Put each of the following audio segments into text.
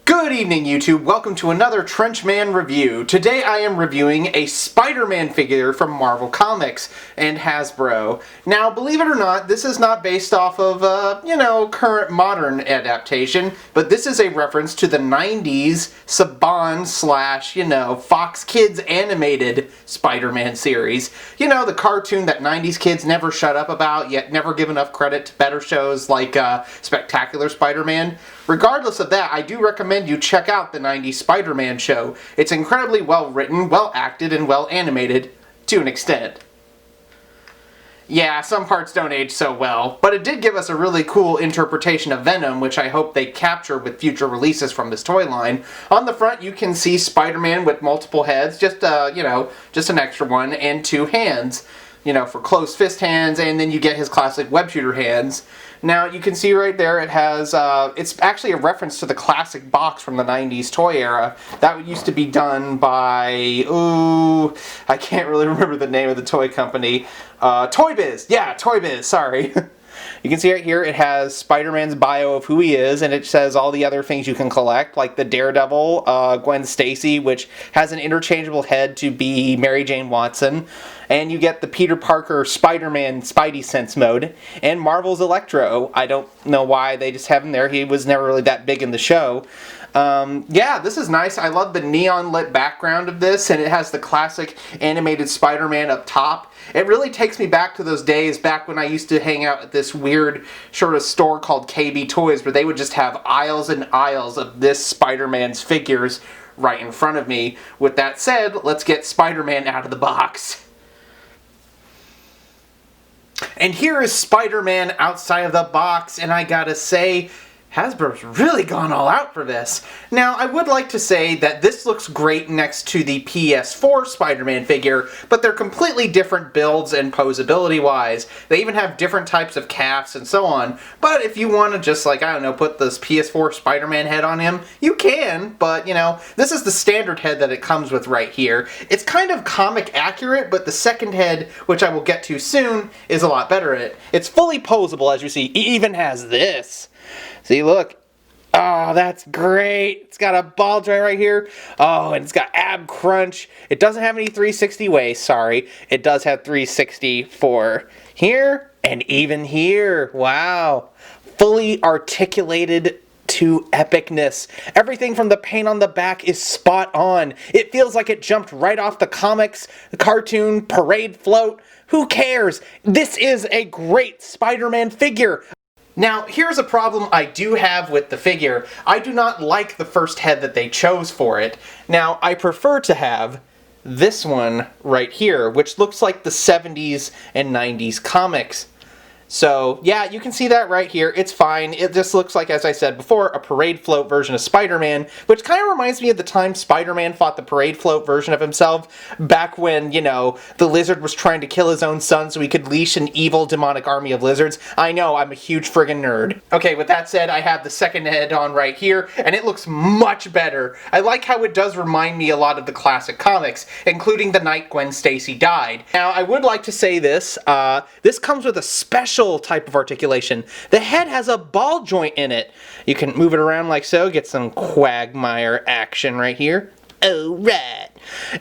Good evening, YouTube. Welcome to another Trenchman review. Today I am reviewing a Spider-Man figure from Marvel Comics and Hasbro. Now, believe it or not, this is not based off of, current modern adaptation, but this is a reference to the 90s Saban / Fox Kids animated Spider-Man series. You know, the cartoon that 90s kids never shut up about, yet never give enough credit to better shows like Spectacular Spider-Man. Regardless of that, I do recommend you check out the 90s Spider-Man show. It's incredibly well written, well acted, and well animated, to an extent. Yeah, some parts don't age so well, but it did give us a really cool interpretation of Venom, which I hope they capture with future releases from this toy line. On the front, you can see Spider-Man with multiple heads, just an extra one, and 2 hands. For closed fist hands, and then you get his classic web shooter hands. Now, you can see right there it has, it's actually a reference to the classic box from the 90s toy era. That used to be done by, I can't really remember the name of the toy company. Toy Biz! Yeah, Toy Biz, sorry. You can see right here it has Spider-Man's bio of who he is, and it says all the other things you can collect, like the Daredevil, Gwen Stacy, which has an interchangeable head to be Mary Jane Watson, and you get the Peter Parker Spider-Man Spidey Sense mode, and Marvel's Electro. I don't know why they just have him there. He was never really that big in the show. Yeah, this is nice. I love the neon lit background of this, and it has the classic animated Spider-Man up top. It really takes me back to those days back when I used to hang out at this weird sort of store called KB Toys, where they would just have aisles and aisles of this Spider-Man's figures right in front of me. With that said, let's get Spider-Man out of the box. And here is Spider-Man outside of the box, and I gotta say, Hasbro's really gone all out for this. Now, I would like to say that this looks great next to the PS4 Spider-Man figure, but they're completely different builds and posability-wise. They even have different types of calves and so on. But if you want to just, put this PS4 Spider-Man head on him, you can, but, this is the standard head that it comes with right here. It's kind of comic accurate, but the second head, which I will get to soon, is a lot better at it. It's fully posable, as you see. It even has this. See, look. Oh, that's great. It's got a ball joint right here. Oh, and it's got ab crunch. It doesn't have any 360 waist, sorry. It does have 360 for here and even here. Wow. Fully articulated to epicness. Everything from the paint on the back is spot on. It feels like it jumped right off the comics, the cartoon, parade float. Who cares? This is a great Spider-Man figure. Now, here's a problem I do have with the figure. I do not like the first head that they chose for it. Now, I prefer to have this one right here, which looks like the 70s and 90s comics. So, yeah, you can see that right here. It's fine. It just looks like, as I said before, a parade float version of Spider-Man, which kind of reminds me of the time Spider-Man fought the parade float version of himself, back when, the lizard was trying to kill his own son so he could leash an evil demonic army of lizards. I know, I'm a huge friggin' nerd. Okay, with that said, I have the second head on right here, and it looks much better. I like how it does remind me a lot of the classic comics, including the night Gwen Stacy died. Now, I would like to say this. This comes with a special type of articulation. The head has a ball joint in it. You can move it around like so, get some Quagmire action right here. Oh, right.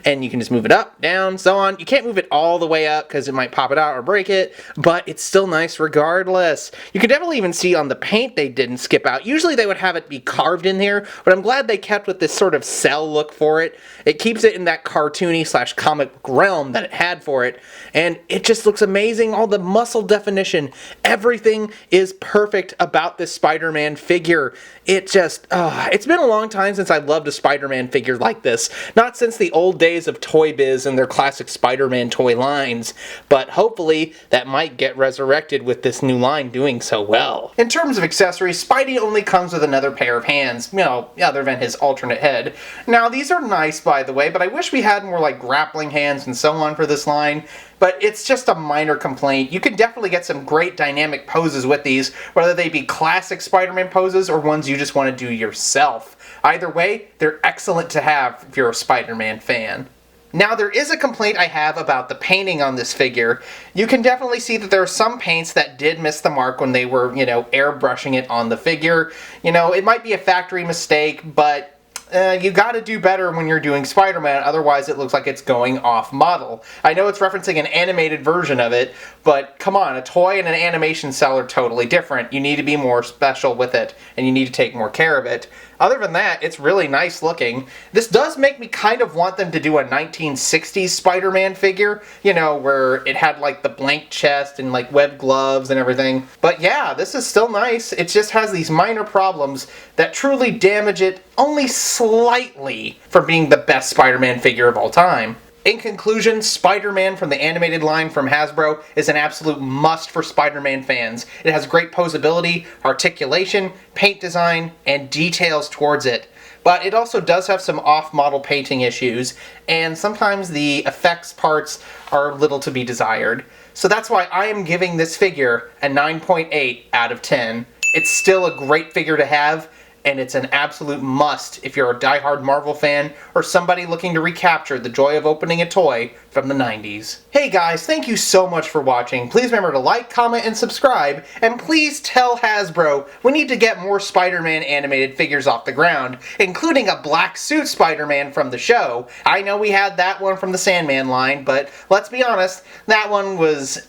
And you can just move it up, down, so on. You can't move it all the way up because it might pop it out or break it, but it's still nice regardless. You can definitely even see on the paint they didn't skip out. Usually they would have it be carved in here, but I'm glad they kept with this sort of cell look for it. It keeps it in that cartoony / comic realm that it had for it, and it just looks amazing. All the muscle definition, everything is perfect about this Spider-Man figure. It just, it's been a long time since I loved a Spider-Man figure like this. Not since the old days of Toy Biz and their classic Spider-Man toy lines, but hopefully that might get resurrected with this new line doing so well. In terms of accessories, Spidey only comes with another pair of hands, other than his alternate head. Now, these are nice, by the way, but I wish we had more grappling hands and so on for this line. But it's just a minor complaint. You can definitely get some great dynamic poses with these, whether they be classic Spider-Man poses or ones you just want to do yourself. Either way, they're excellent to have if you're a Spider-Man fan. Now, there is a complaint I have about the painting on this figure. You can definitely see that there are some paints that did miss the mark when they were, airbrushing it on the figure. It might be a factory mistake, but you gotta do better when you're doing Spider-Man, otherwise it looks like it's going off model. I know it's referencing an animated version of it, but come on, a toy and an animation cell are totally different. You need to be more special with it, and you need to take more care of it. Other than that, it's really nice looking. This does make me kind of want them to do a 1960s Spider-Man figure, where it had like the blank chest and like webbed gloves and everything. But yeah, this is still nice. It just has these minor problems that truly damage it only slightly from being the best Spider-Man figure of all time. In conclusion, Spider-Man from the animated line from Hasbro is an absolute must for Spider-Man fans. It has great posability, articulation, paint design, and details towards it. But it also does have some off-model painting issues, and sometimes the effects parts are a little to be desired. So that's why I am giving this figure a 9.8 out of 10. It's still a great figure to have, and it's an absolute must if you're a die-hard Marvel fan or somebody looking to recapture the joy of opening a toy from the 90s. Hey guys, thank you so much for watching. Please remember to like, comment, and subscribe, and please tell Hasbro we need to get more Spider-Man animated figures off the ground, including a black suit Spider-Man from the show. I know we had that one from the Sandman line, but let's be honest, that one was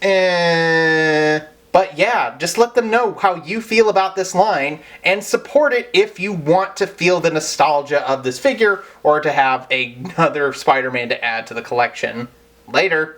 But yeah, just let them know how you feel about this line, and support it if you want to feel the nostalgia of this figure, or to have another Spider-Man to add to the collection. Later!